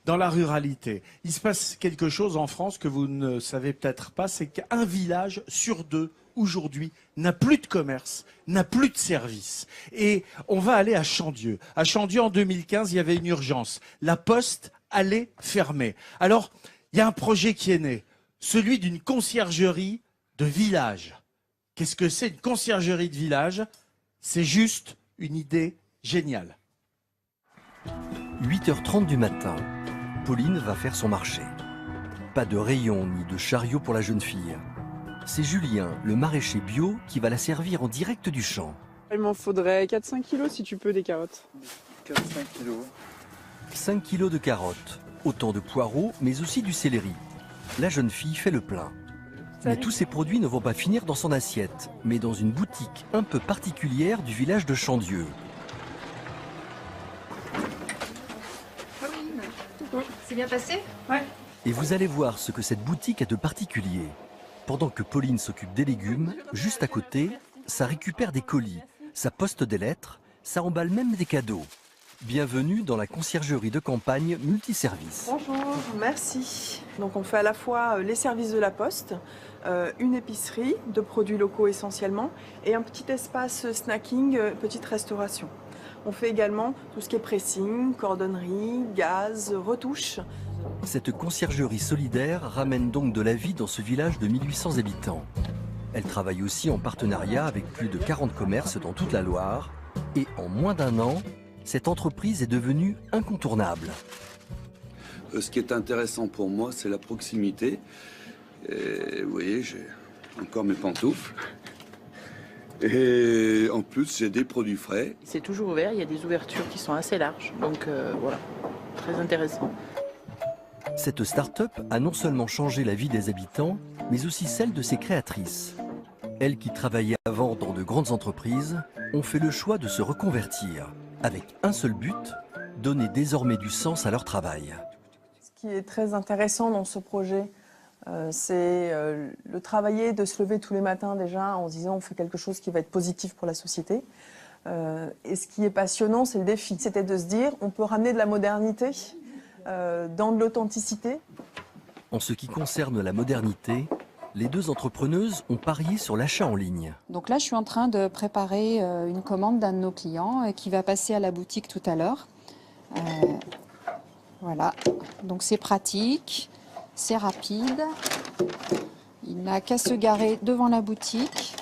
dans la ruralité. Il se passe quelque chose en France que vous ne savez peut-être pas, c'est qu'un village sur deux aujourd'hui n'a plus de commerce, n'a plus de service. Et on va aller à Chandieu. À Chandieu, en 2015, il y avait une urgence. La poste allait fermer. Alors, il y a un projet qui est né, celui d'une conciergerie de village. Qu'est-ce que c'est une conciergerie de village? C'est juste une idée géniale. 8h30 du matin, Pauline va faire son marché. Pas de rayon ni de chariot pour la jeune fille. C'est Julien, le maraîcher bio, qui va la servir en direct du champ. Il m'en faudrait 4-5 kilos si tu peux des carottes. 4-5 kilos. 5 kilos de carottes, autant de poireaux, mais aussi du céleri. La jeune fille fait le plein. Mais tous ces produits ne vont pas finir dans son assiette, mais dans une boutique un peu particulière du village de Chandieu. C'est bien passé? Ouais. Et vous allez voir ce que cette boutique a de particulier. Pendant que Pauline s'occupe des légumes, juste à côté, ça récupère des colis, ça poste des lettres, ça emballe même des cadeaux. Bienvenue dans la conciergerie de campagne multiservice. Bonjour, merci. Donc on fait à la fois les services de la poste, une épicerie de produits locaux essentiellement et un petit espace snacking, petite restauration. On fait également tout ce qui est pressing, cordonnerie, gaz, retouches. Cette conciergerie solidaire ramène donc de la vie dans ce village de 1800 habitants. Elle travaille aussi en partenariat avec plus de 40 commerces dans toute la Loire. Et en moins d'un an, cette entreprise est devenue incontournable. Ce qui est intéressant pour moi, c'est la proximité. Et, vous voyez, j'ai encore mes pantoufles. Et en plus, j'ai des produits frais. C'est toujours ouvert, il y a des ouvertures qui sont assez larges. Donc voilà, très intéressant. Cette start-up a non seulement changé la vie des habitants, mais aussi celle de ses créatrices. Elles qui travaillaient avant dans de grandes entreprises ont fait le choix de se reconvertir, avec un seul but, donner désormais du sens à leur travail. Ce qui est très intéressant dans ce projet, c'est le travailler, de se lever tous les matins déjà en se disant on fait quelque chose qui va être positif pour la société. Et ce qui est passionnant, c'est le défi. C'était de se dire on peut ramener de la modernité dans de l'authenticité. En ce qui concerne la modernité, les deux entrepreneuses ont parié sur l'achat en ligne. Donc là, je suis en train de préparer une commande d'un de nos clients qui va passer à la boutique tout à l'heure. Voilà, donc c'est pratique, c'est rapide. Il n'a qu'à se garer devant la boutique.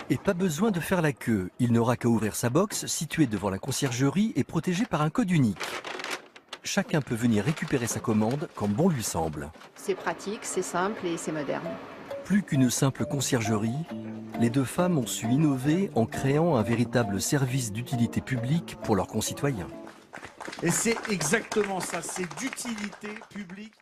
Et pas besoin de faire la queue. Il n'aura qu'à ouvrir sa box située devant la conciergerie et protégée par un code unique. Chacun peut venir récupérer sa commande quand bon lui semble. C'est pratique, c'est simple et c'est moderne. Plus qu'une simple conciergerie, les deux femmes ont su innover en créant un véritable service d'utilité publique pour leurs concitoyens. Et c'est exactement ça, c'est d'utilité publique.